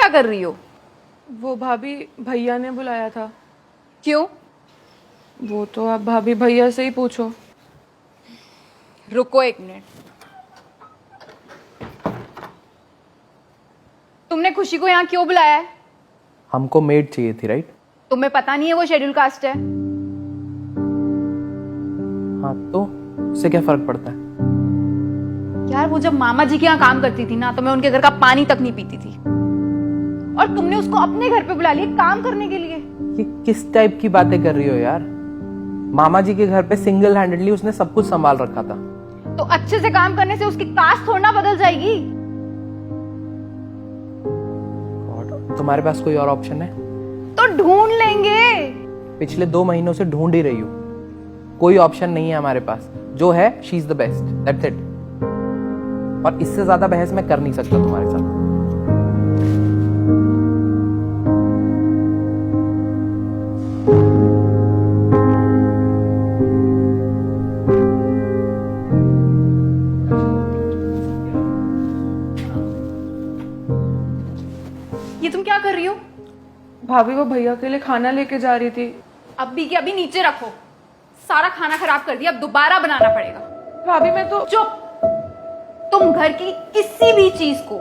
क्या कर रही हो? वो भाभी भैया ने बुलाया था। क्यों? वो तो आप भाभी भैया से ही पूछो। रुको एक मिनट। तुमने खुशी को यहाँ क्यों बुलाया है? हमको मेड चाहिए थी, राइट? तुम्हें पता नहीं है वो शेड्यूल कास्ट है? हाँ, तो उससे क्या फर्क पड़ता है? यार वो जब मामा जी के यहाँ काम करती थी ना, तो मैं उनके घर का पानी तक नहीं पीती थी, और तुमने उसको अपने घर पे बुला लिया काम करने के लिए। ये किस टाइप की बातें कर रही हो यार? मामा जी के घर पे सिंगल हैंडेडली उसने सब कुछ संभाल रखा था। तो अच्छे से काम करने से उसकी कास्ट थोड़ा ना बदल जाएगी। गॉड, तुम्हारे पास कोई और ऑप्शन है? तो ढूंढ लेंगे। पिछले 2 महीनों से ढूंढ ही रही हूँ, कोई ऑप्शन नहीं है हमारे पास। जो है she is the best, that's it. और इससे ज्यादा बहस मैं कर नहीं सकता तुम्हारे साथ। ये तुम क्या कर रही हो? भाभी वो भैया के लिए खाना लेके जा रही थी। अभी के अभी नीचे रखो। सारा खाना खराब कर दिया, अब दोबारा बनाना पड़ेगा। भाभी मैं तो चुप। तुम घर की किसी भी चीज को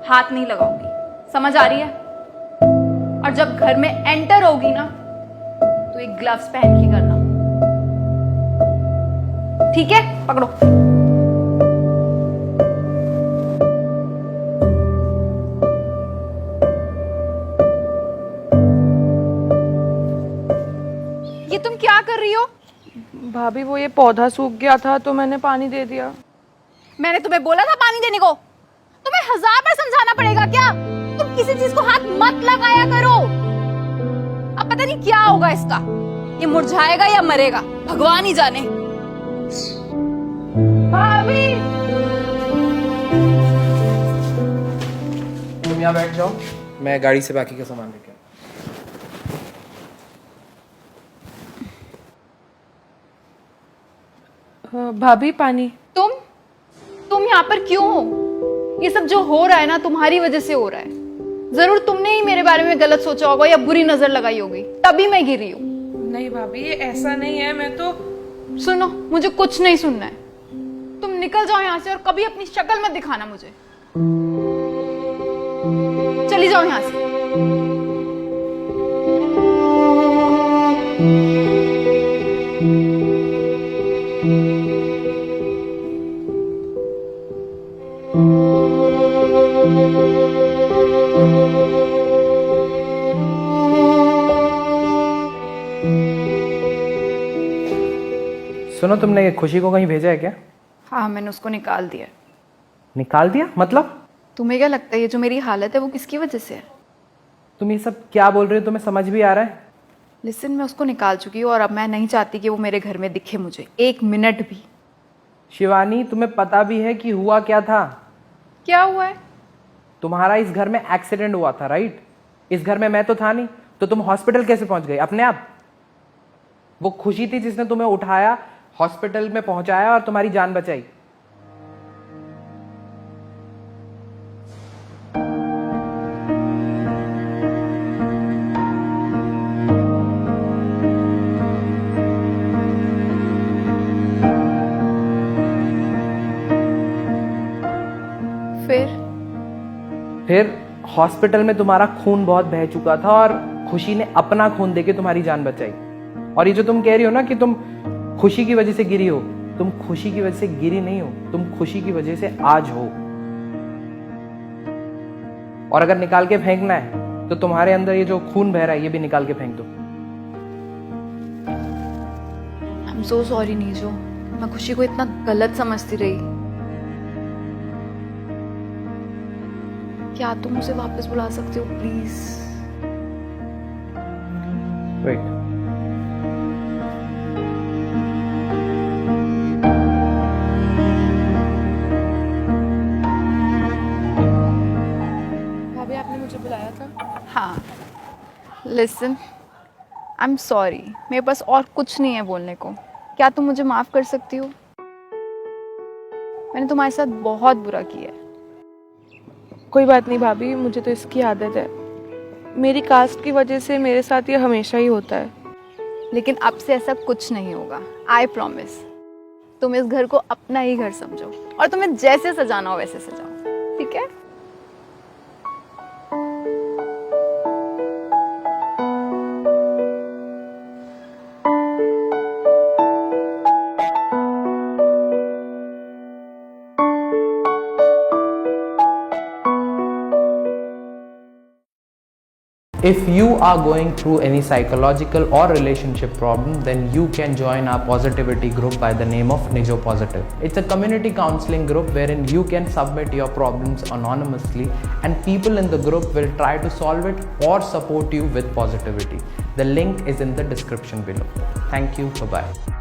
हाथ नहीं लगाओगी, समझ आ रही है? और जब घर में एंटर होगी ना, तो एक ग्लव्स पहन के करना, ठीक है? पकड़ो। ये तुम क्या कर रही हो? भाभी वो ये पौधा सूख गया था तो मैंने पानी दे दिया। मैंने तुम्हें बोला था पानी देने को। तुम्हें 1000 बार समझाना पड़ेगा क्या? तुम किसी चीज को हाथ मत लगाया करो। अब पता नहीं क्या होगा इसका, ये मुरझाएगा या मरेगा, भगवान ही जाने। भाभी तुम यहाँ बैठ जाओ, मैं गाड़ी से बाकी का सामान लेके आता हूँ। भाभी पानी। तुम यहाँ पर क्यों हो? ये सब जो हो रहा है ना, तुम्हारी वजह से हो रहा है। जरूर तुमने ही मेरे बारे में गलत सोचा होगा या बुरी नजर लगाई होगी, तभी मैं गिरी हूँ। नहीं भाभी ये ऐसा नहीं है, मैं तो। सुनो, मुझे कुछ नहीं सुनना है। तुम निकल जाओ यहाँ से और कभी अपनी शक्ल मत दिखाना मुझे। चली जाओ यहाँ से। सुनो, तुमने ये खुशी को कहीं भेजा है क्या? हाँ, मैंने उसको निकाल दिया। निकाल दिया मतलब? तुम्हें क्या लगता है ये जो मेरी हालत है वो किसकी वजह से है? तुम ये सब क्या बोल रहे हो? तुम्हें समझ भी आ रहा है? लिसन, मैं उसको निकाल चुकी हूँ और अब मैं नहीं चाहती कि वो मेरे घर में दिखे मुझे एक मिनट भी। शिवानी, तुम्हें पता भी है कि हुआ क्या था? क्या हुआ है? तुम्हारा इस घर में एक्सीडेंट हुआ था, राइट? इस घर में मैं तो था नहीं, तो तुम हॉस्पिटल कैसे पहुंच गए अपने आप? वो खुशी थी जिसने तुम्हें उठाया, हॉस्पिटल में पहुंचाया और तुम्हारी जान बचाई। फिर हॉस्पिटल में तुम्हारा खून बहुत बह चुका था और खुशी ने अपना खून देके तुम्हारी जान बचाई। और ये जो तुम कह रही हो ना कि तुम खुशी की वजह से गिरी हो, तुम खुशी की वजह से गिरी नहीं हो, तुम खुशी की वजह से आज हो। और अगर निकाल के फेंकना है तो तुम्हारे अंदर ये जो खून बह रहा है ये भी निकाल के फेंक दो। आई एम सो सॉरी नीजो, मैं खुशी को इतना गलत समझती रही। क्या तुम उसे वापस बुला सकते हो प्लीज? वेट, भाभी आपने मुझे बुलाया था। हाँ, लिसन, आई एम सॉरी, मेरे पास और कुछ नहीं है बोलने को। क्या तुम मुझे माफ कर सकती हो? मैंने तुम्हारे साथ बहुत बुरा किया है। कोई बात नहीं भाभी, मुझे तो इसकी आदत है। मेरी कास्ट की वजह से मेरे साथ ये हमेशा ही होता है। लेकिन अब से ऐसा कुछ नहीं होगा, आई प्रॉमिस। तुम इस घर को अपना ही घर समझो और तुम्हें जैसे सजाना हो वैसे सजाओ, ठीक है? If you are going through any psychological or relationship problem, then you can join our positivity group by the name of Nijo Positive. It's a community counseling group wherein you can submit your problems anonymously and people in the group will try to solve it or support you with positivity. The link is in the description below. Thank you. Bye-bye.